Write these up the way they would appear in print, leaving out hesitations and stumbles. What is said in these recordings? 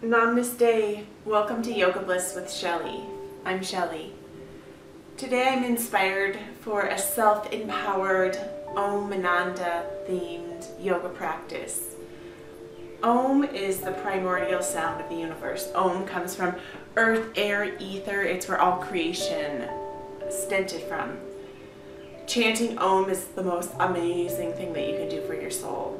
Namaste. Welcome to Yoga Bliss with Shelly. I'm Shelly. Today I'm inspired for a self-empowered OM ANANDA themed yoga practice. OM is the primordial sound of the universe. OM comes from earth, air, ether. It's where all creation stinted from. Chanting OM is the most amazing thing that you can do for your soul.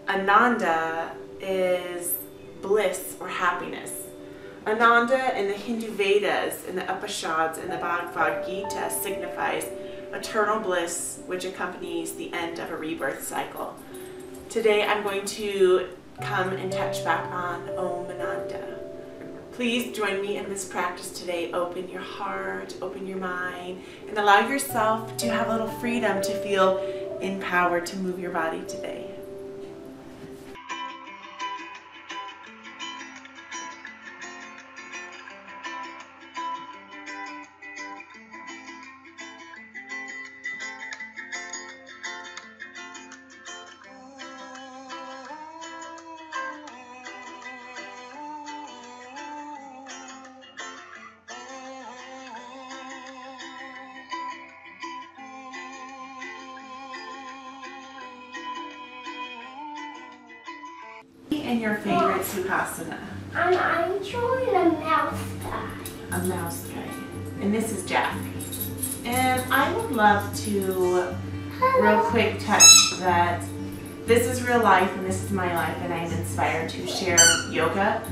Ananda is bliss or happiness. Ananda in the Hindu Vedas, in the Upanishads, and the Bhagavad Gita signifies eternal bliss, which accompanies the end of a rebirth cycle. Today I'm going to come and touch back on OM ANANDA. Please join me in this practice today. Open your heart, open your mind, and allow yourself to have a little freedom to feel empowered to move your body today. And your favorite Sukhasana? I'm drawing a mouse guy. A mouse guy. And this is Jack. And I would love to real quick touch that this is real life and this is my life, and I'm inspired to share yoga.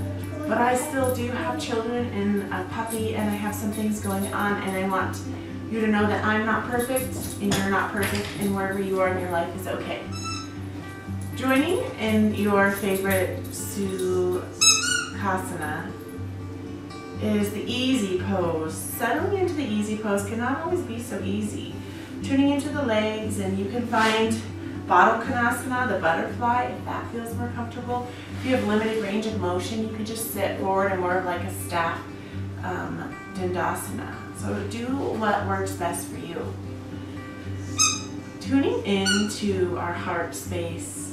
But I still do have children and a puppy, and I have some things going on, and I want you to know that I'm not perfect and you're not perfect, and wherever you are in your life is okay. Joining in your favorite Sukhasana is the easy pose. Settling into the easy pose cannot always be so easy. Tuning into the legs, and you can find Baddha Konasana, the butterfly, if that feels more comfortable. If you have limited range of motion, you can just sit forward and more like a staff Dandasana. So do what works best for you. Tuning into our heart space.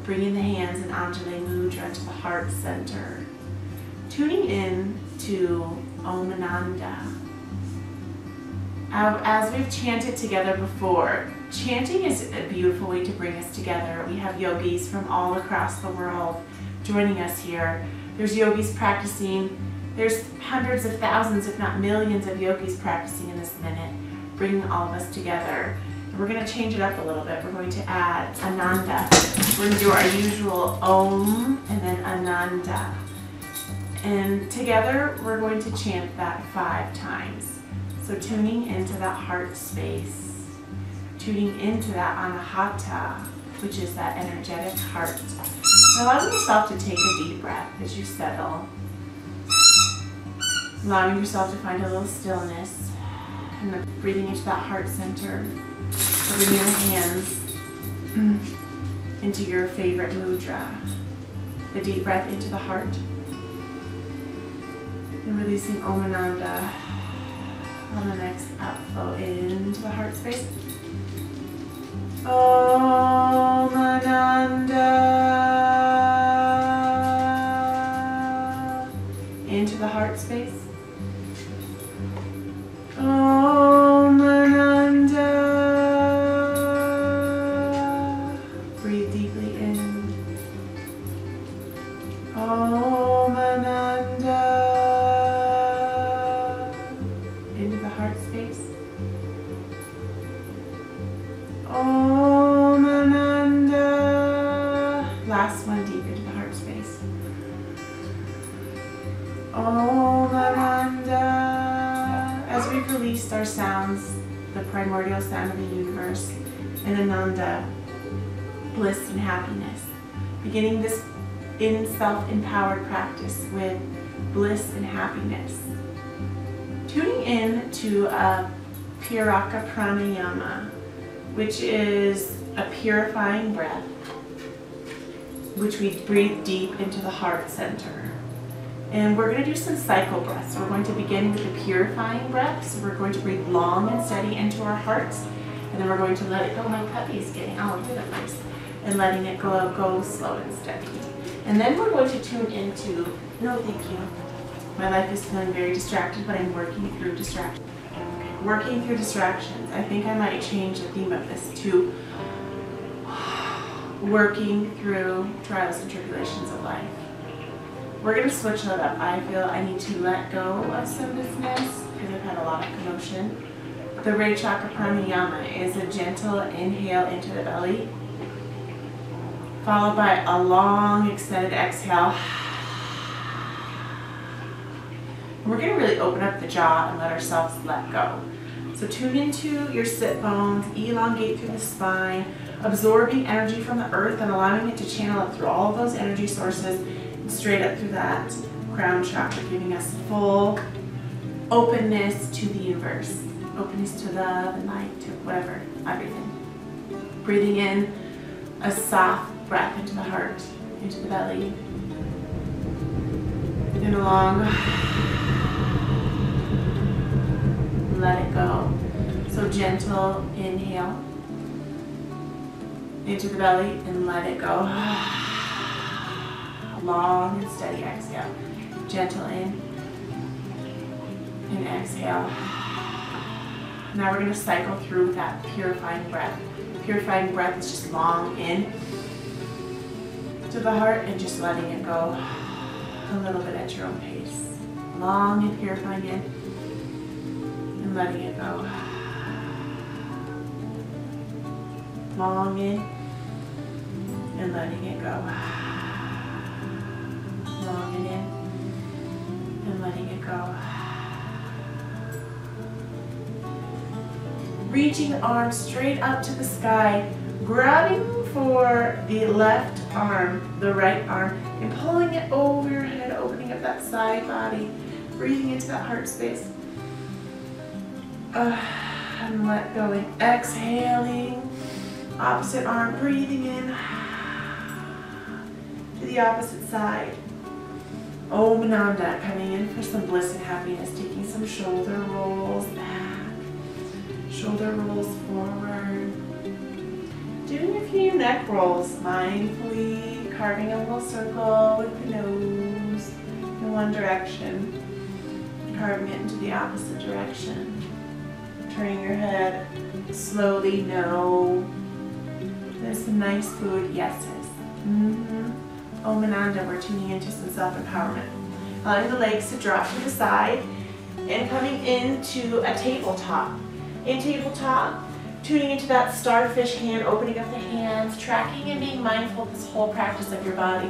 Bringing the hands in Anjali Mudra to the heart center. Tuning in to OM ANANDA. As we've chanted together before, chanting is a beautiful way to bring us together. We have yogis from all across the world joining us here. There's yogis practicing. There's hundreds of thousands, if not millions, of yogis practicing in this minute, bringing all of us together. We're going to change it up a little bit. We're going to add Ananda. We're going to do our usual Om and then Ananda. And together we're going to chant that 5 times. So tuning into that heart space, tuning into that Anahata, which is that energetic heart. And allowing yourself to take a deep breath as you settle. Allowing yourself to find a little stillness and then breathing into that heart center. Bring your hands into your favorite mudra. The deep breath into the heart. And releasing OM ANANDA on the next outflow into the heart space. OM ANANDA. Into the heart space. OM ANANDA. Breathe deeply in. OM ANANDA. Into the heart space. OM ANANDA. Last one, deep into the heart space. OM ANANDA. As we've released our sounds, the primordial sound of the universe, and Ananda, bliss and happiness. Beginning this in self-empowered practice with bliss and happiness. Tuning in to a Piraka Pranayama, which is a purifying breath, which we breathe deep into the heart center. And we're going to do some cycle breaths. So we're going to begin with the purifying breath. So we're going to breathe long and steady into our hearts. And then we're going to let it go. My puppy is getting all over the place. And letting it go slow and steady. And then we're going to tune into, no thank you. My life is feeling very distracted, but I'm working through distractions. Working through distractions. I think I might change the theme of this to working through trials and tribulations of life. We're going to switch that up. I feel I need to let go of some business because I've had a lot of commotion. The Ray Chakra Pranayama is a gentle inhale into the belly, followed by a long extended exhale. We're going to really open up the jaw and let ourselves let go. So tune into your sit bones, elongate through the spine, absorbing energy from the earth and allowing it to channel up through all of those energy sources and straight up through that crown chakra, giving us full openness to the universe, openness to love and light, to whatever, everything. Breathing in a soft breath into the heart, into the belly, and along. Let it go. So gentle inhale into the belly and let it go. Long and steady exhale. Gentle in and exhale. Now we're going to cycle through that purifying breath. Purifying breath is just long in to the heart and just letting it go a little bit at your own pace. Long and purifying in. And letting it go. Long in and letting it go. Long and in and letting it go. Reaching the arms straight up to the sky, grabbing for the left arm, the right arm, and pulling it over your head, opening up that side body, breathing into that heart space. And let go. Exhaling, opposite arm, breathing in to the opposite side. Om Ananda, coming in for some bliss and happiness, taking some shoulder rolls back, shoulder rolls forward. Doing a few neck rolls, mindfully carving a little circle with the nose in one direction, carving it into the opposite direction. Turning your head slowly, no. There's some nice food, yeses. Om Ananda, we're tuning into some self-empowerment. Allowing the legs to drop to the side and coming into a tabletop. In tabletop, tuning into that starfish hand, opening up the hands, tracking and being mindful of this whole practice of your body.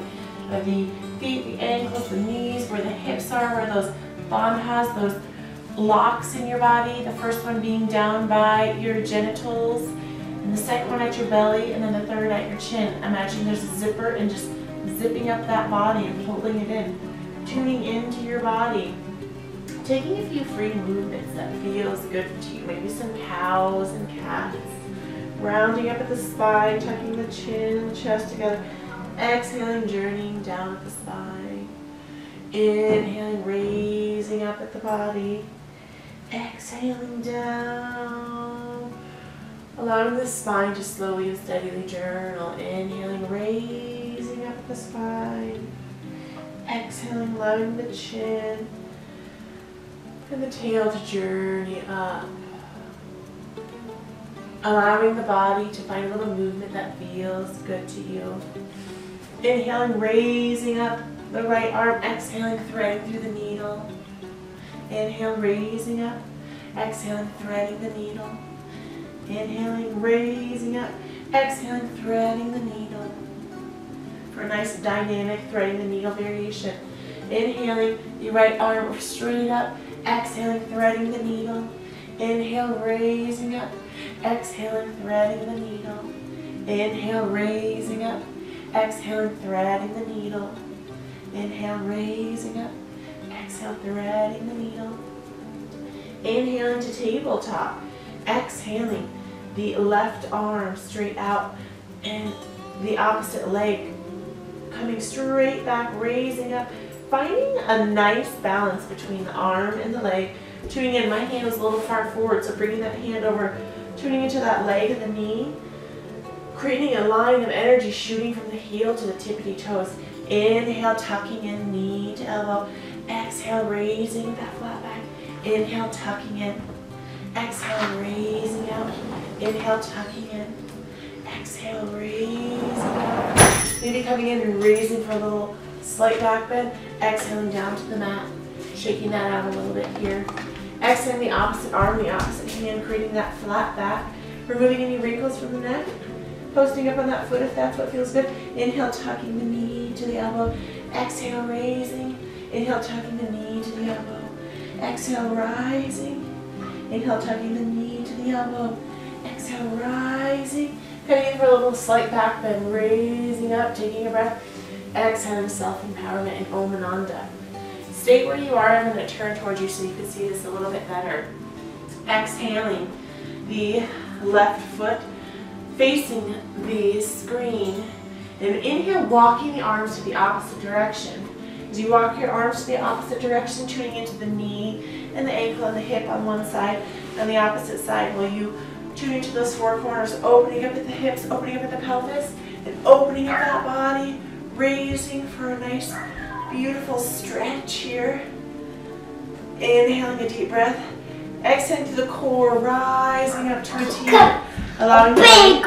Of the feet, the ankles, the knees, where the hips are, where those bandhas, those locks in your body, the first one being down by your genitals, and the second one at your belly, and then the third at your chin. Imagine there's a zipper and just zipping up that body and holding it in. Tuning into your body. Taking a few free movements that feels good to you. Maybe some cows and cats. Rounding up at the spine, tucking the chin and the chest together. Exhaling, journeying down at the spine. Inhaling, raising up at the body. Exhaling down, allowing the spine to slowly and steadily journal. Inhaling, raising up the spine. Exhaling, allowing the chin and the tail to journey up. Allowing the body to find a little movement that feels good to you. Inhaling, raising up the right arm. Exhaling, threading through the needle. Inhale, raising up. Exhaling, threading the needle. Inhaling, raising up. Exhaling, threading the needle. For a nice dynamic threading the needle variation. Inhaling, the right arm straight up. Exhaling, threading the needle. Inhale, raising up. Exhaling, threading the needle. Inhale, raising up. Exhaling, threading the needle. Inhale, raising up. Exhale, threading the needle. Inhaling to tabletop. Exhaling, the left arm straight out and the opposite leg coming straight back, raising up. Finding a nice balance between the arm and the leg. Tuning in, my hand was a little far forward, so bringing that hand over, tuning into that leg and the knee. Creating a line of energy shooting from the heel to the tippity toes. Inhale, tucking in, knee to elbow. Exhale, raising that flat back. Inhale, tucking in. Exhale, raising out. Inhale, tucking in. Exhale, raising out. Maybe coming in and raising for a little slight back bend. Exhaling down to the mat. Shaking that out a little bit here. Exhaling the opposite arm, the opposite hand, creating that flat back. Removing any wrinkles from the neck. Posting up on that foot if that's what feels good. Inhale, tucking the knee to the elbow. Exhale, raising. Inhale, tucking the knee to the elbow. Exhale, rising. Inhale, tucking the knee to the elbow. Exhale, rising. Coming in for a little slight back bend. Raising up, taking a breath. Exhaling, self-empowerment in Om Ananda. Stay where you are. I'm going to turn towards you so you can see this a little bit better. Exhaling the left foot facing the screen. And inhale, walking the arms to the opposite direction. As you walk your arms to the opposite direction, tuning into the knee and the ankle and the hip on one side, and the opposite side while you tune into those four corners, opening up at the hips, opening up at the pelvis, and opening up that body, raising for a nice, beautiful stretch here. Inhaling a deep breath. Exhaling to the core, rising up to a T. Allowing big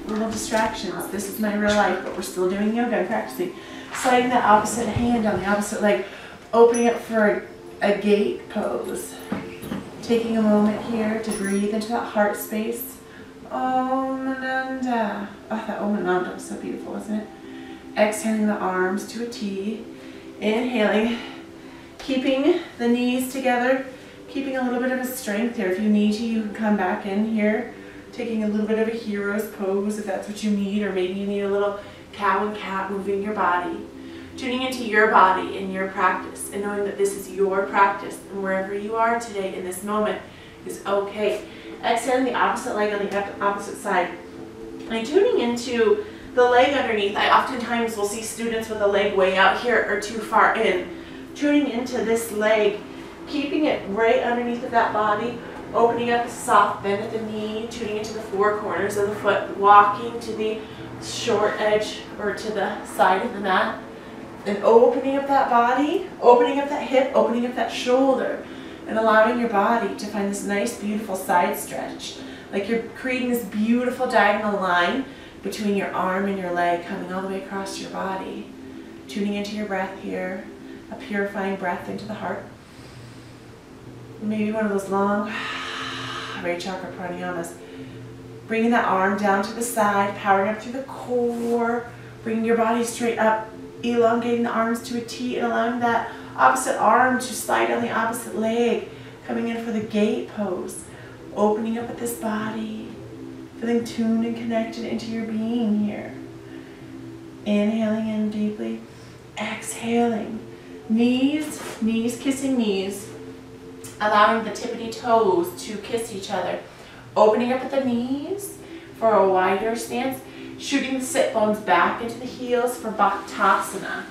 little distractions. This is my real life, but we're still doing yoga and practicing. Sliding that opposite hand on the opposite leg, opening up for a gate pose. Taking a moment here to breathe into that heart space. Om Ananda. Oh, that Om Ananda was so beautiful, wasn't it? Exhaling the arms to a T. Inhaling, keeping the knees together. Keeping a little bit of a strength here. If you need to, you can come back in here. Taking a little bit of a hero's pose if that's what you need, or maybe you need a little cow and cat, moving your body. Tuning into your body and your practice and knowing that this is your practice and wherever you are today in this moment is okay. Exhaling the opposite leg on the opposite side. And tuning into the leg underneath. I oftentimes will see students with a leg way out here or too far in. Tuning into this leg. Keeping it right underneath of that body, opening up a soft bend at the knee, tuning into the four corners of the foot, walking to the short edge or to the side of the mat, and opening up that body, opening up that hip, opening up that shoulder, and allowing your body to find this nice, beautiful side stretch. Like you're creating this beautiful diagonal line between your arm and your leg, coming all the way across your body. Tuning into your breath here, a purifying breath into the heart. Maybe one of those long Raya Chakra pranayamas. Bringing that arm down to the side, powering up through the core, bringing your body straight up, elongating the arms to a T, and allowing that opposite arm to slide down the opposite leg, coming in for the gate pose, opening up at this body, feeling tuned and connected into your being here. Inhaling in deeply, exhaling, knees kissing knees. Allowing the tippity toes to kiss each other. Opening up at the knees for a wider stance. Shooting the sit bones back into the heels for Bhaktasana.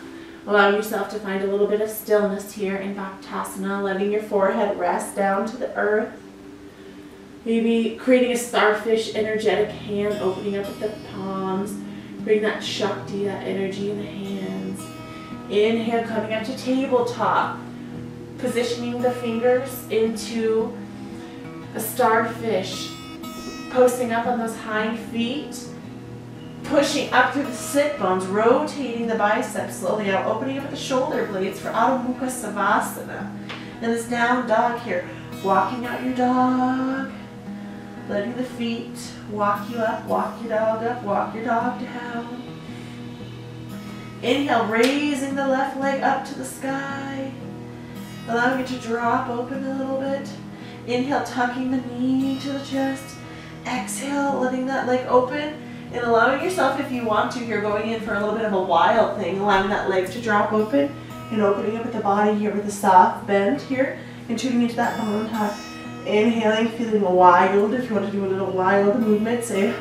Allowing yourself to find a little bit of stillness here in Bhaktasana. Letting your forehead rest down to the earth. Maybe creating a starfish energetic hand. Opening up at the palms. Bring that Shakti, that energy in the hands. Inhale, coming up to tabletop. Positioning the fingers into a starfish, posting up on those hind feet, pushing up through the sit bones, rotating the biceps slowly out, opening up at the shoulder blades for Adho Mukha Savasana. And this down dog here, walking out your dog, letting the feet walk you up, walk your dog up, walk your dog down. Inhale, raising the left leg up to the sky. Allowing it to drop open a little bit. Inhale, tucking the knee to the chest. Exhale, letting that leg open. And allowing yourself, if you want to, you're going in for a little bit of a wild thing. Allowing that leg to drop open. And opening up at the body here with a soft bend here. And tuning into that bone tuck. Inhaling, feeling wild. If you want to do a little wild movement, say,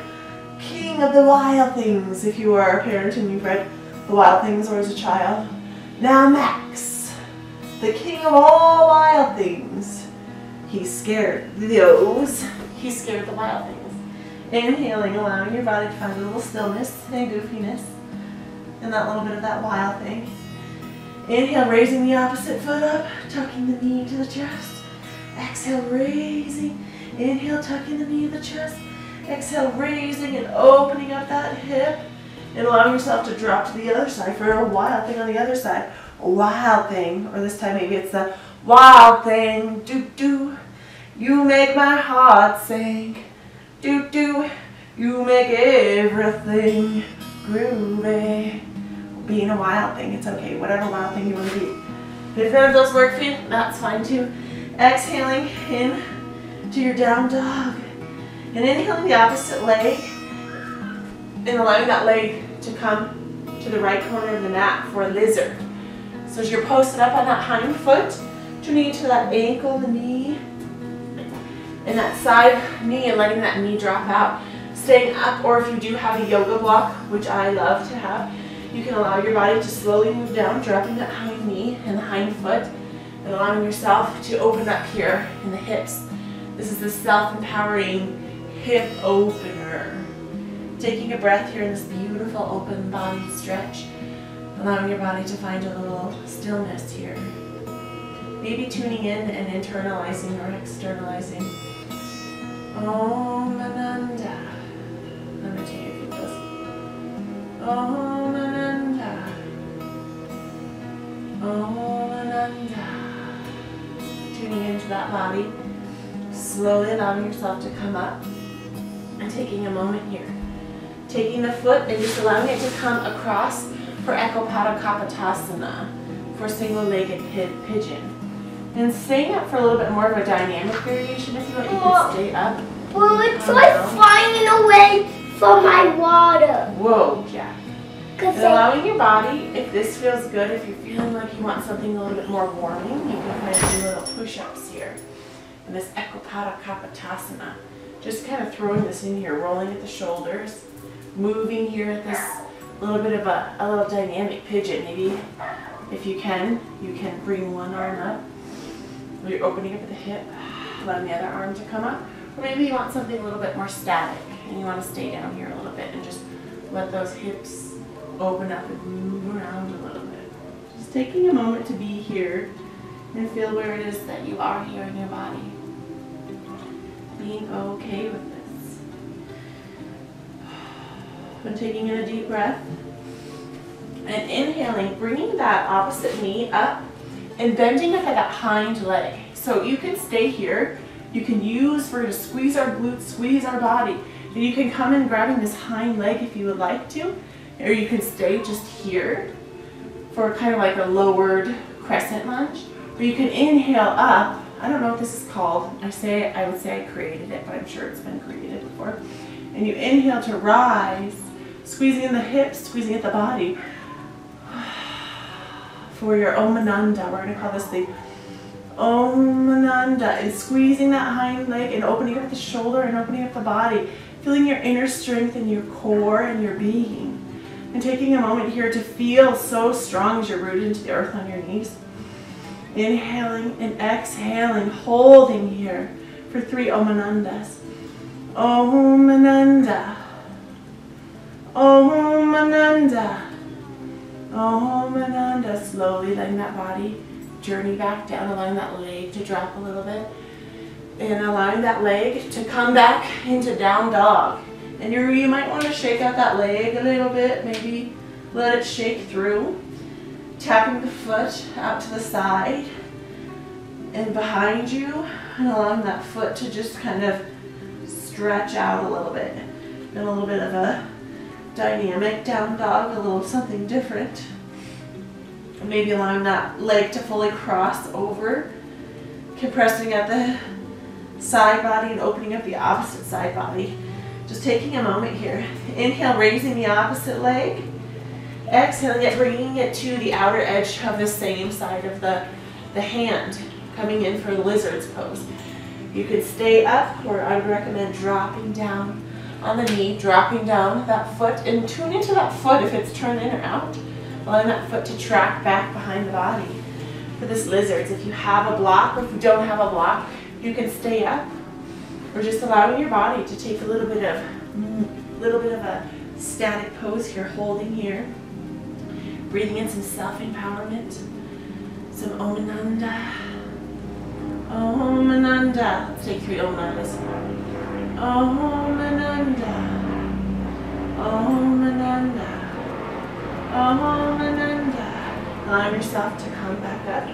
King of the Wild Things. If you are a parent and you've read The Wild Things or as a child. Now Max. The king of all wild things. He's scared those. He's scared the wild things. Inhaling, allowing your body to find a little stillness and goofiness. And that little bit of that wild thing. Inhale, raising the opposite foot up, tucking the knee into the chest. Exhale, raising. Inhale, tucking the knee in the chest. Exhale, raising and opening up that hip. And allowing yourself to drop to the other side for a wild thing on the other side. A wild thing, or this time maybe it's the wild thing. Do, do. You make my heart sing. Do, do. You make everything groovy. Being a wild thing, it's okay. Whatever wild thing you want to be. If none of those work for you, that's fine too. Exhaling in to your down dog. And inhaling the opposite leg. And allowing that leg to come to the right corner of the mat for a lizard. So as you're posted up on that hind foot, turning into that ankle, the knee, and that side knee, and letting that knee drop out. Staying up, or if you do have a yoga block, which I love to have, you can allow your body to slowly move down, dropping that hind knee and the hind foot, and allowing yourself to open up here in the hips. This is the self-empowering hip opener. Taking a breath here in this beautiful open body stretch, allowing your body to find a little stillness here. Maybe tuning in and internalizing or externalizing. Om Ananda. I'm going to take a few of those. Om Ananda. Om Ananda. Tuning into that body. Slowly allowing yourself to come up and taking a moment here. Taking the foot and just allowing it to come across for Ekapada Kapotasana, for single-legged pigeon. And staying up for a little bit more of a dynamic variation if you want. You can stay up. Well, it's like flying away from my water. Whoa, Jack. And allowing your body, if this feels good, if you're feeling like you want something a little bit more warming, you can kind of do little push-ups here. And this Ekapada Kapotasana. Just kind of throwing this in here, rolling at the shoulders, moving here at this little bit of a little dynamic pigeon. Maybe if you can bring one arm up. Or you're opening up at the hip, allowing the other arm to come up. Or maybe you want something a little bit more static and you want to stay down here a little bit and just let those hips open up and move around a little bit. Just taking a moment to be here and feel where it is that you are here in your body. Being okay with this. And taking in a deep breath. And inhaling, bringing that opposite knee up and bending up at that hind leg. So you can stay here. You can use, we're going to squeeze our glutes, squeeze our body. And you can come in grabbing this hind leg if you would like to. Or you can stay just here for kind of like a lowered crescent lunge. Or you can inhale up. I don't know what this is called. I would say I created it, but I'm sure it's been created before. And you inhale to rise, squeezing in the hips, squeezing at the body. For your Om Ananda, we're going to call this the Om Ananda, and squeezing that hind leg and opening up the shoulder and opening up the body, feeling your inner strength in your core and your being, and taking a moment here to feel so strong as you're rooted into the earth on your knees. Inhaling and exhaling, holding here for 3 Om Anandas. Om Ananda, Om Ananda. Om Ananda, slowly letting that body journey back down, allowing that leg to drop a little bit, and allowing that leg to come back into down dog. And you might want to shake out that leg a little bit, maybe let it shake through, tapping the foot out to the side and behind you, and allowing that foot to just kind of stretch out a little bit, and a little bit of a dynamic down dog, a little something different. Maybe allowing that leg to fully cross over, compressing at the side body and opening up the opposite side body. Just taking a moment here. Inhale, raising the opposite leg. Exhaling it, bringing it to the outer edge of the same side of the hand, coming in for the lizard's pose. You could stay up, or I would recommend dropping down on the knee, dropping down that foot, and tune into that foot if it's turned in or out, allowing that foot to track back behind the body. For this lizards, if you have a block, or if you don't have a block, you can stay up, or just allowing your body to take a little bit of a static pose here, holding here. Breathing in some self-empowerment, some Om Ananda. Om Ananda. Let's take 3 Om Anandas. Om Ananda. Om Ananda. Om Ananda. Allow yourself to come back up.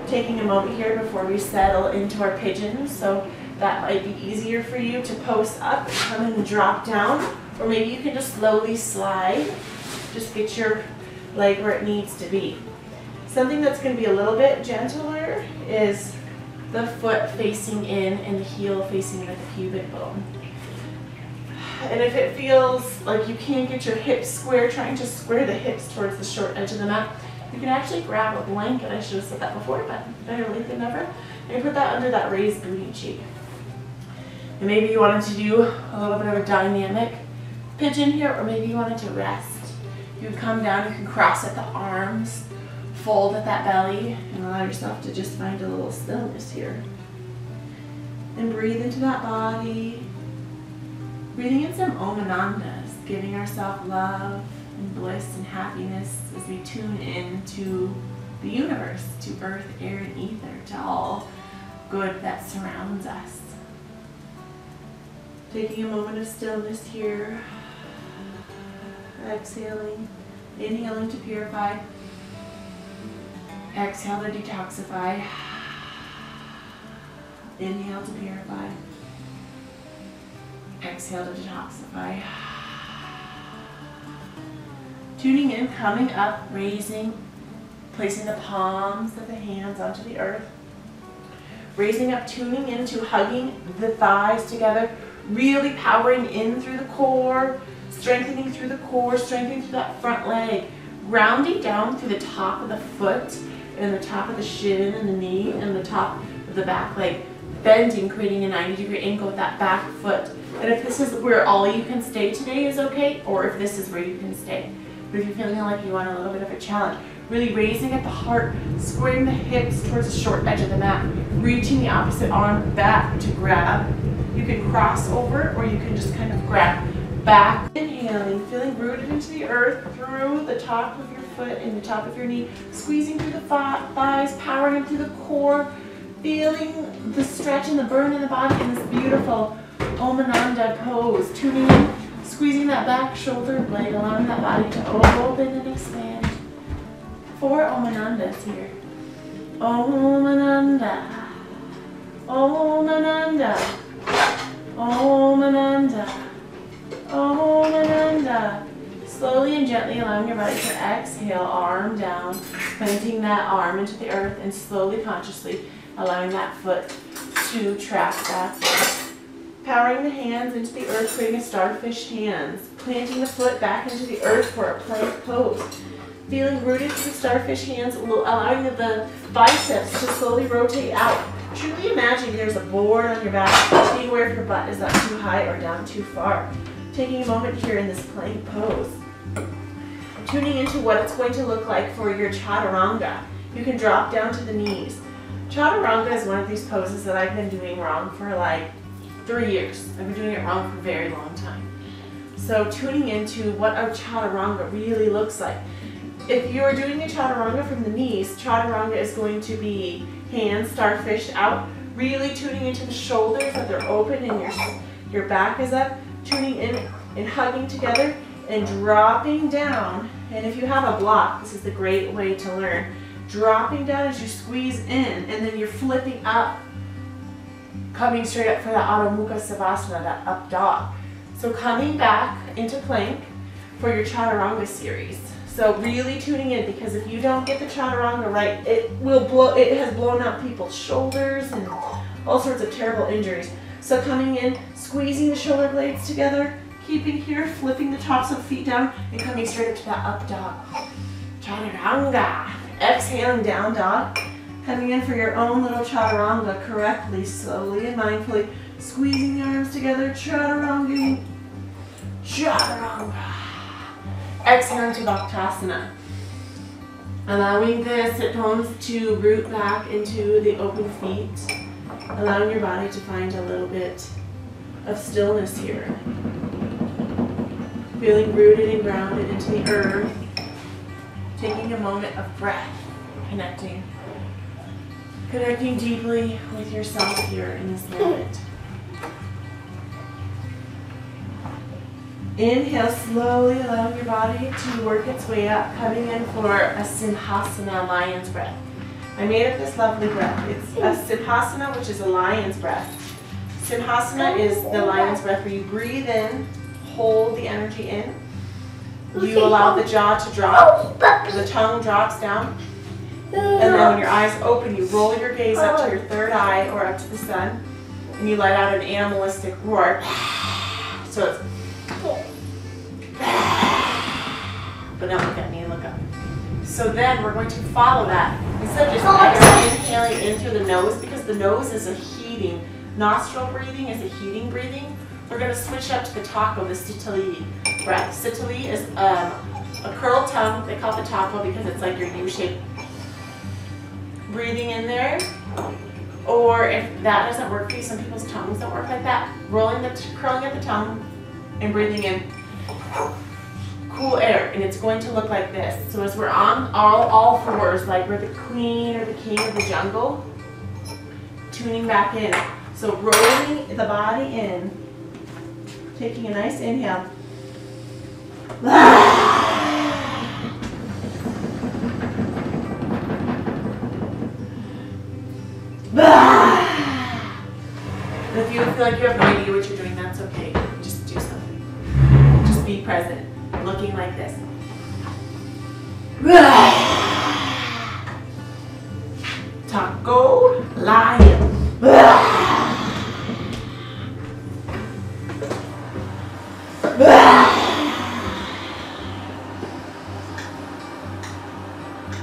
Taking a moment here before we settle into our pigeon, so that might be easier for you to post up, come and drop down, or maybe you can just slowly slide. Just get your leg where it needs to be. Something that's going to be a little bit gentler is the foot facing in and the heel facing the pubic bone. And if it feels like you can't get your hips square, trying to square the hips towards the short edge of the mat, you can actually grab a blanket. I should have said that before, but better late than never. And put that under that raised booty cheek. And maybe you wanted to do a little bit of a dynamic pigeon here, or maybe you wanted to rest. You can come down, you can cross at the arms, fold at that belly, and allow yourself to just find a little stillness here. And breathe into that body. Breathing in some Om Anandas, giving ourselves love and bliss and happiness as we tune into the universe, to earth, air, and ether, to all good that surrounds us. Taking a moment of stillness here. Exhaling, inhaling to purify. Exhale to detoxify. Inhale to purify. Exhale to detoxify. Tuning in, coming up, raising, placing the palms of the hands onto the earth. Raising up, tuning into hugging the thighs together, really powering in through the core, strengthening through the core, strengthening through that front leg, grounding down through the top of the foot and the top of the shin and the knee and the top of the back leg, bending, creating a 90-degree angle with that back foot. And if this is where all you can stay today is okay, or if this is where you can stay. But if you're feeling like you want a little bit of a challenge, really raising at the heart, squaring the hips towards the short edge of the mat, reaching the opposite arm back to grab. You can cross over, or you can just kind of grab back. Inhaling, feeling rooted into the earth through the top of your foot and the top of your knee, squeezing through the thighs, powering in through the core, feeling the stretch and the burn in the body in this beautiful Om Ananda pose. Tuning in, squeezing that back shoulder blade, allowing that body to open and expand. 4 Om Anandas here. Om Ananda. Om Ananda. Om Ananda. Om Ananda. Slowly and gently allowing your body to exhale, arm down, planting that arm into the earth, and slowly, consciously allowing that foot to track back. Powering the hands into the earth, creating a starfish hands. Planting the foot back into the earth for a plank pose. Feeling rooted to the starfish hands, allowing the biceps to slowly rotate out. Truly imagine there's a board on your back, being aware if your butt is up too high or down too far. Taking a moment here in this plank pose. Tuning into what it's going to look like for your chaturanga. You can drop down to the knees. Chaturanga is one of these poses that I've been doing wrong for like 3 years. I've been doing it wrong for a very long time. So tuning into what a chaturanga really looks like. If you are doing a chaturanga from the knees, chaturanga is going to be hands starfish out, really tuning into the shoulders that they're open and your back is up, tuning in and hugging together and dropping down. And if you have a block, this is the great way to learn. Dropping down as you squeeze in, and then you're flipping up, coming straight up for that Adho Mukha Savasana, that up dog. So coming back into plank for your chaturanga series. So really tuning in, because if you don't get the chaturanga right, it has blown out people's shoulders and all sorts of terrible injuries. So coming in, squeezing the shoulder blades together, keeping here, flipping the tops of the feet down, and coming straight up to that up dog. Chaturanga. Exhaling, down dog. Coming in for your own little chaturanga correctly, slowly and mindfully. Squeezing the arms together, chaturanga. Chaturanga. Exhaling to Bhaktasana. Allowing the sit bones to root back into the open feet. Allowing your body to find a little bit of stillness here. Feeling rooted and grounded into the earth. Taking a moment of breath, connecting deeply with yourself here in this moment. Inhale, slowly allowing your body to work its way up, coming in for a Simhasana, lion's breath. I made up this lovely breath. It's a Simhasana, which is a lion's breath. Simhasana is the lion's breath where you breathe in, hold the energy in. You allow the jaw to drop, the tongue drops down, and then when your eyes open, you roll your gaze up to your third eye or up to the sun, and you let out an animalistic roar. So it's, but don't look at me, look up. So then we're going to follow that. Instead of just inhaling in through the nose, because the nose is a heating, nostril breathing is a heating breathing, we're going to switch up to the taco, the Sitali breath. Sitali is a curled tongue. They call it the taco because it's like your U-shape. Breathing in there. Or if that doesn't work for you, some people's tongues don't work like that. Curling at the tongue and breathing in cool air. And it's going to look like this. So as we're on all fours, like we're the queen or the king of the jungle, tuning back in. So rolling the body in, taking a nice inhale. And if you feel like you have no idea what you're doing, that's okay. Just do something. Just be present, looking like this. Taco, lion.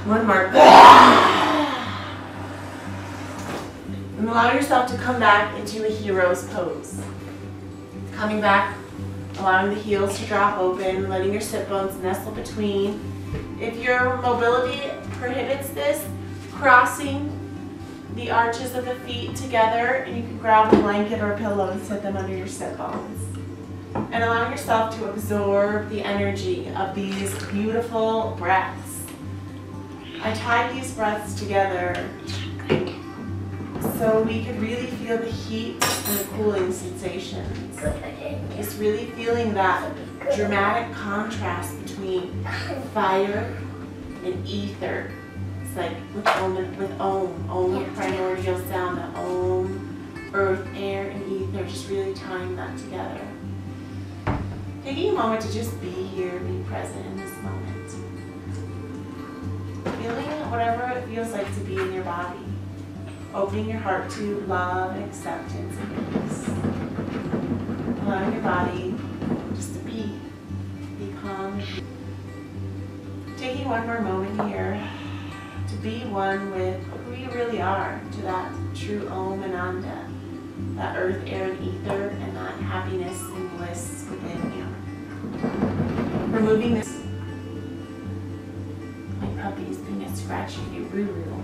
One more. And allow yourself to come back into a hero's pose. Coming back, allowing the heels to drop open, letting your sit bones nestle between. If your mobility prohibits this, crossing the arches of the feet together, and you can grab a blanket or a pillow and set them under your sit bones. And allowing yourself to absorb the energy of these beautiful breaths. I tied these breaths together so we could really feel the heat and the cooling sensations. Just really feeling that dramatic contrast between fire and ether. It's like with Om, primordial sound, the Om, earth, air, and ether, just really tying that together. Taking a moment to just be here, be present in this moment. Feeling whatever it feels like to be in your body. Opening your heart to love and acceptance and peace. Allowing your body just to be calm. Taking one more moment here to be one with who you really are, to that true Om Ananda, that earth, air, and ether, and that happiness and bliss within you. Removing this, my puppy's being a scratchy roo-roo.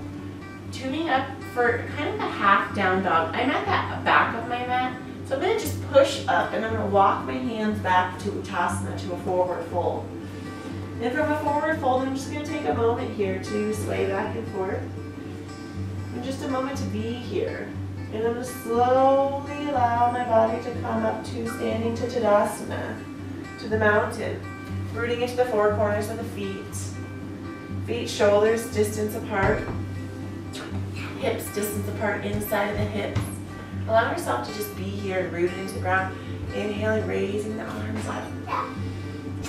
Tuning up for kind of a half down dog. I'm at that back of my mat, so I'm going to just push up and I'm going to walk my hands back to Uttasana, to a forward fold. And from a forward fold, I'm just going to take a moment here to sway back and forth. And just a moment to be here. And I'm going to slowly allow my body to come up to standing to Tadasana, to the mountain. Rooting into the four corners of the feet. Feet, shoulders distance apart. Hips distance apart inside of the hips. Allow yourself to just be here and rooted into the ground. Inhaling, raising the arms up.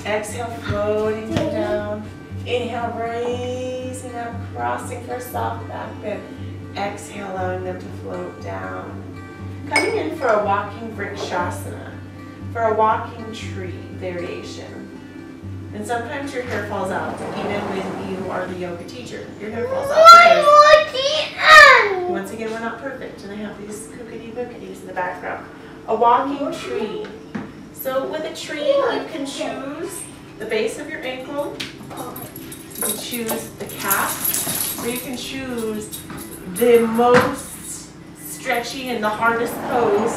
Exhale, floating them down. Inhale, raising up, crossing for a soft back bend. Exhale, allowing them to float down. Coming in for a walking Vrikshasana, for a walking tree variation. And sometimes your hair falls out, even when you are the yoga teacher. Your hair falls out because, once again, we're not perfect, and I have these kookity-bookities in the background. A walking tree. So with a tree, you can choose the base of your ankle, you can choose the calf, or you can choose the most stretchy and the hardest pose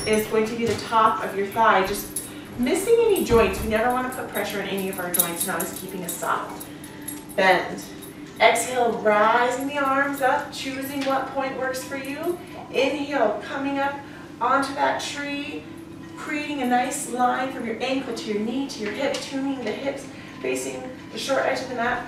is going to be the top of your thigh, just missing any joints. We never want to put pressure on any of our joints, not as keeping us soft. bend. Exhale, rising the arms up, choosing what point works for you. Inhale, coming up onto that tree, creating a nice line from your ankle to your knee to your hip, tuning the hips, facing the short edge of the mat,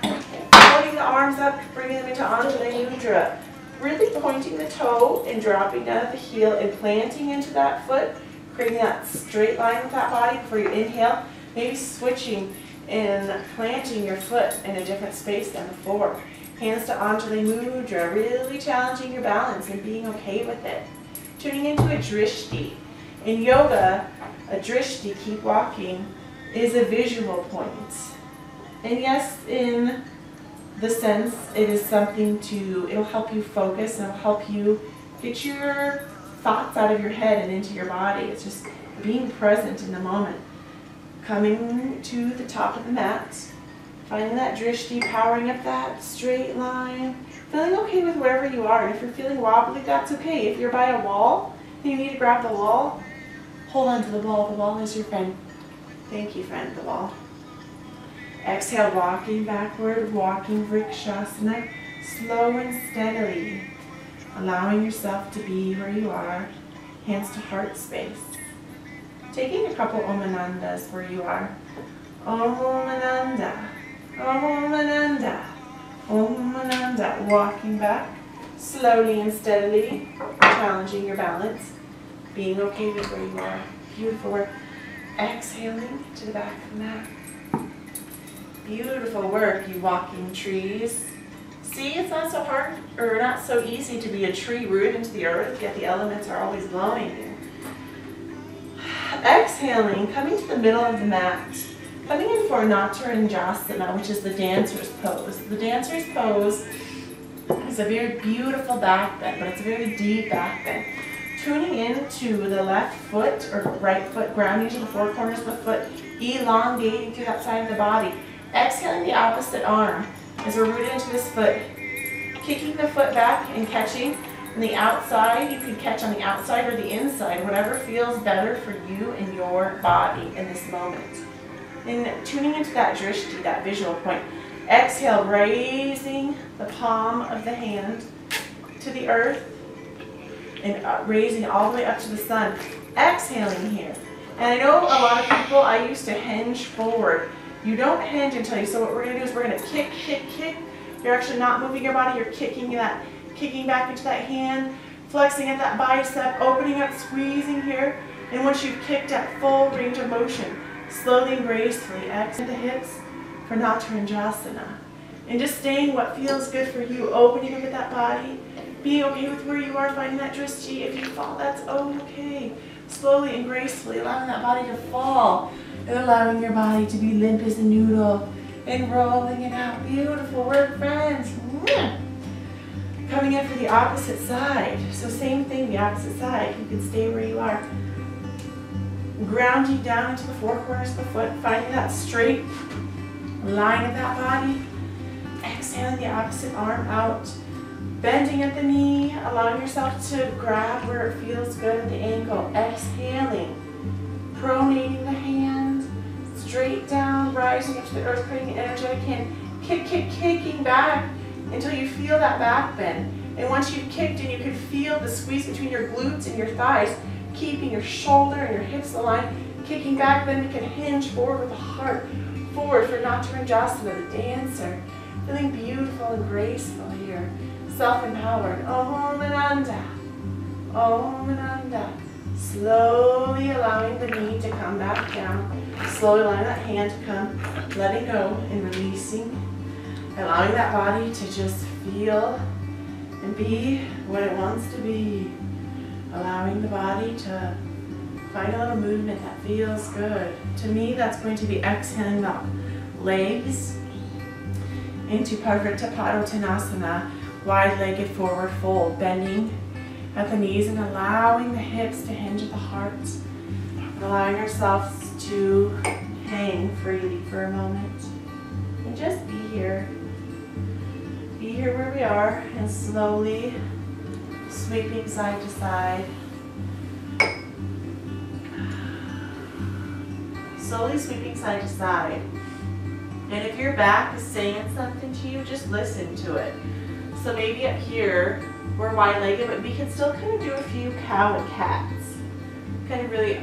floating the arms up, bringing them into Anjali Mudra. Really pointing the toe and dropping down at the heel and planting into that foot, creating that straight line with that body before you inhale. Maybe switching and planting your foot in a different space than before. Hands to Anjali Mudra, really challenging your balance and being okay with it. Tuning into a drishti. In yoga, a drishti, keep walking, is a visual point. And yes, in the sense, it is something it'll help you focus and it'll help you get your thoughts out of your head and into your body. It's just being present in the moment. Coming to the top of the mat, finding that drishti, powering up that straight line, feeling okay with wherever you are. And if you're feeling wobbly, that's okay. If you're by a wall and you need to grab the wall, hold on to the wall. The wall is your friend. Thank you, friend, the wall. Exhale, rocking backward, walking Vrikshasana, slow and steadily, allowing yourself to be where you are, hands to heart space. Taking a couple Om Anandas where you are. Om Ananda, Om Ananda, Om Ananda. Walking back, slowly and steadily, challenging your balance, being okay with where you are. Beautiful work. Exhaling to the back of the mat. Beautiful work, you walking trees. See, it's not so hard, or not so easy to be a tree rooted into the earth, yet the elements are always blowing you. Exhaling, coming to the middle of the mat, coming in for Natarajanasana, which is the dancer's pose. The dancer's pose is a very beautiful back bend, but it's a very deep back bend. Tuning into the left foot or right foot, grounding to the four corners of the foot, elongating through that side of the body. Exhaling the opposite arm as we're rooted into this foot. Kicking the foot back and catching on the outside. You can catch on the outside or the inside, whatever feels better for you and your body in this moment. And tuning into that drishti, that visual point. Exhale, raising the palm of the hand to the earth and raising all the way up to the sun. Exhaling here. And I know a lot of people, I used to hinge forward. You don't hinge until you, so what we're going to do is we're going to kick, kick, kick. You're actually not moving your body, you're kicking back into that hand, flexing at that bicep, opening up, squeezing here. And once you've kicked at full range of motion, slowly and gracefully exhale the hips for Natarajanasana. And just staying what feels good for you, opening up at that body, being okay with where you are, finding that drishti. If you fall, that's okay. Slowly and gracefully, allowing that body to fall. And allowing your body to be limp as a noodle and rolling it out. Beautiful work, friends. Coming in for the opposite side. So same thing, the opposite side. You can stay where you are. Grounding down into the four corners of the foot, finding that straight line of that body. Exhaling the opposite arm out. Bending at the knee, allowing yourself to grab where it feels good at the ankle. Exhaling. Pronating the hand, straight down, rising up to the earth, creating an energetic hand. Kick, kick, kicking back until you feel that back bend. And once you've kicked and you can feel the squeeze between your glutes and your thighs, keeping your shoulder and your hips aligned, kicking back, then you can hinge forward with the heart forward for Natarajanasana, the dancer. Feeling beautiful and graceful here. Self-empowered. Om Ananda. Om Ananda. Slowly allowing the knee to come back down. Slowly allowing that hand to come. Letting go and releasing. Allowing that body to just feel and be what it wants to be. Allowing the body to find a little movement that feels good. To me, that's going to be exhaling the legs into Padottanasana, wide-legged forward fold, bending at the knees and allowing the hips to hinge at the heart. Allowing ourselves to hang freely for a moment. And just be here. Be here where we are and slowly sweeping side to side. Slowly sweeping side to side. And if your back is saying something to you, just listen to it. So maybe up here, we're wide-legged, but we can still kind of do a few cow and cats. Kind of really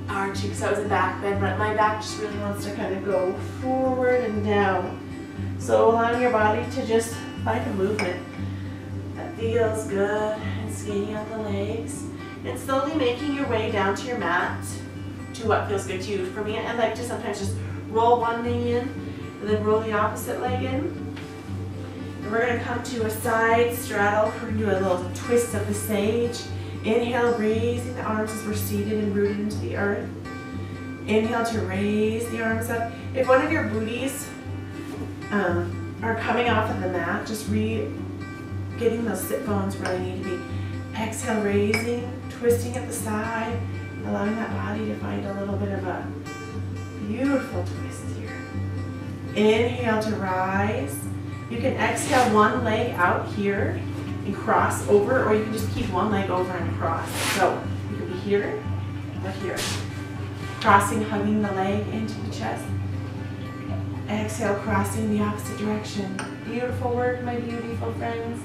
arching, because I was a back bend, but my back just really wants to kind of go forward and down. So allowing your body to just find a movement that feels good, and skating out the legs, and slowly making your way down to your mat to what feels good to you. For me, I like to sometimes just roll one knee in and then roll the opposite leg in. And we're going to come to a side straddle. We're going to do a little twist of the sage. Inhale, raising the arms as we're seated and rooted into the earth. Inhale to raise the arms up. If one of your booties are coming off of the mat, just getting those sit bones where they need to be. Exhale, raising, twisting at the side, allowing that body to find a little bit of a beautiful twist here. Inhale to rise. You can exhale one leg out here and cross over, or you can just keep one leg over and cross. So you could be here or here. Crossing, hugging the leg into the chest. Exhale, crossing the opposite direction. Beautiful work, my beautiful friends.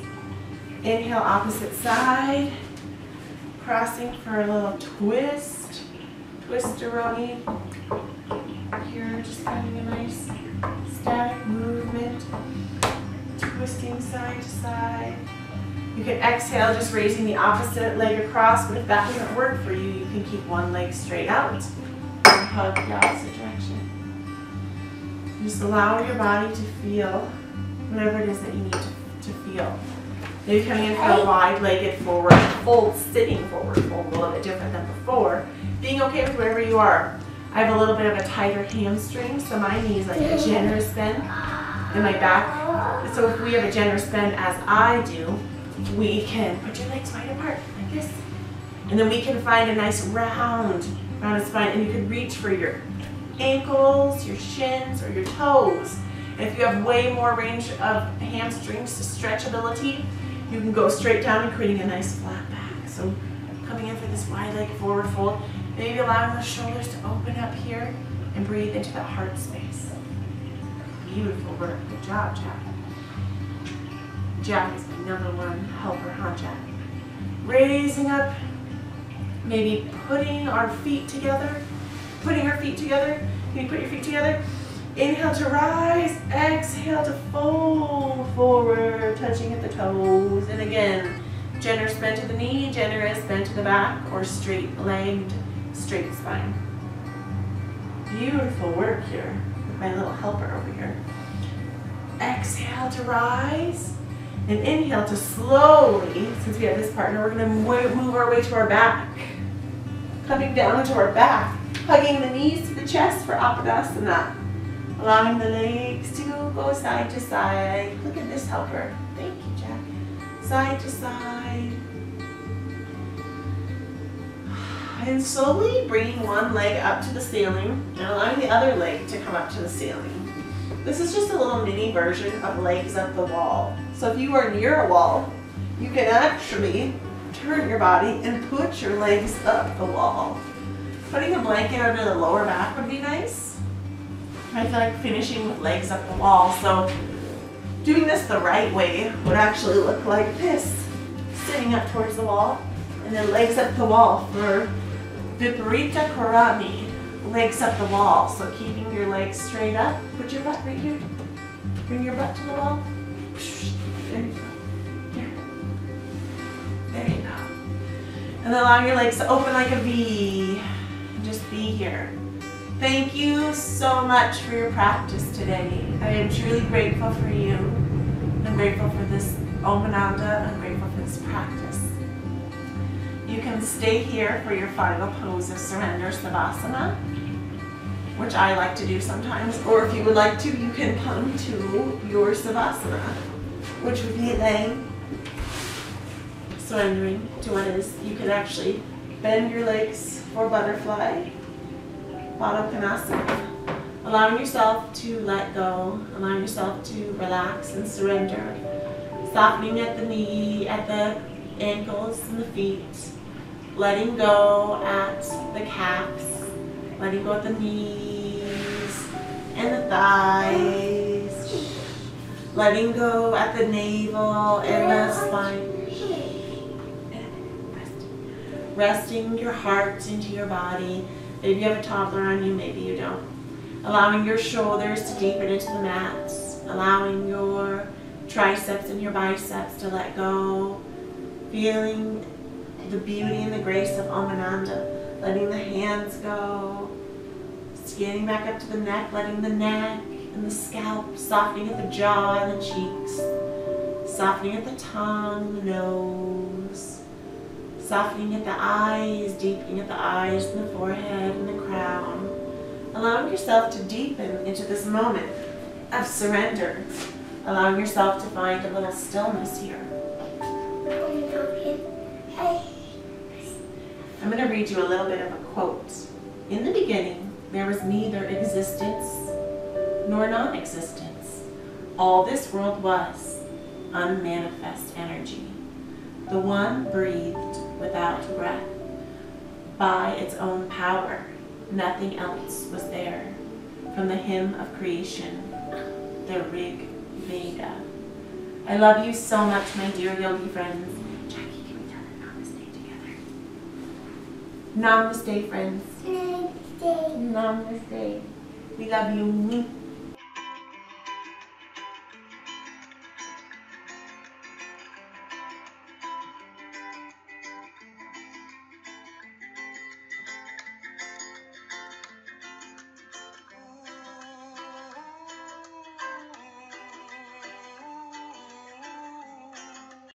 Inhale, opposite side. Crossing for a little twist. Twist-a-roni. Here, just finding a nice static movement. Twisting side to side. You can exhale, just raising the opposite leg across, but if that doesn't work for you, you can keep one leg straight out and hug the opposite direction. Just allow your body to feel whatever it is that you need to feel. Maybe coming in for a wide-legged forward fold, sitting forward fold, a little bit different than before. Being okay with wherever you are. I have a little bit of a tighter hamstring, so my knee is like a generous bend, and my back. So if we have a generous bend, as I do, we can put your legs wide apart like this, and then we can find a nice round spine, and you can reach for your ankles, your shins, or your toes. And if you have way more range of hamstrings to stretchability, you can go straight down and creating a nice flat back. So coming in for this wide leg forward fold, maybe allowing the shoulders to open up here and breathe into that heart space. Beautiful work. Good job, Jack. Jack is my #1 helper, huh, Jack? Raising up, maybe putting our feet together. Putting our feet together. Can you put your feet together? Inhale to rise. Exhale to fold forward, touching at the toes. And again, generous bend to the knee, generous bend to the back, or straight-legged, straight spine. Beautiful work here with my little helper over here. Exhale to rise. And inhale to slowly, since we have this partner, we're going to move our way to our back. Coming down to our back. Hugging the knees to the chest for Apadasana. Allowing the legs to go side to side. Look at this helper. Thank you, Jack. Side to side. And slowly bringing one leg up to the ceiling and allowing the other leg to come up to the ceiling. This is just a little mini version of legs up the wall. So if you are near a wall, you can actually turn your body and put your legs up the wall. Putting a blanket under the lower back would be nice. I feel like finishing with legs up the wall. So doing this the right way would actually look like this. Sitting up towards the wall and then legs up the wall for Viparita Karami. Legs up the wall. So keeping your legs straight up. Put your butt right here. Bring your butt to the wall. There you go. There you go. And then allow your legs to open like a V. Just be here. Thank you so much for your practice today. I am truly grateful for you. I'm grateful for this Om Ananda. I'm grateful for this practice. You can stay here for your final pose of surrender, Savasana, which I like to do sometimes. Or if you would like to, you can come to your Savasana, which would be laying, surrendering to what is. You can actually bend your legs for butterfly, Baddha Konasana, allowing yourself to let go, allowing yourself to relax and surrender, softening at the knee, at the ankles and the feet, letting go at the calves, letting go at the knees, and the thighs. Letting go at the navel and the spine. Resting your heart into your body. Maybe you have a toddler on you, maybe you don't. Allowing your shoulders to deepen into the mat. Allowing your triceps and your biceps to let go. Feeling the beauty and the grace of Om Ananda. Letting the hands go. Scanning back up to the neck, letting the neck and the scalp, softening at the jaw and the cheeks. Softening at the tongue, the nose. Softening at the eyes, deepening at the eyes and the forehead and the crown. Allowing yourself to deepen into this moment of surrender. Allowing yourself to find a little stillness here. I'm going to read you a little bit of a quote. In the beginning, there was neither existence nor non-existence. All this world was unmanifest energy. The One breathed without breath. By its own power, nothing else was there. From the hymn of creation, the Rig Veda. I love you so much, my dear yogi friends. Jackie, can we tell them Namaste together? Namaste, friends. Namaste. Namaste. We love you.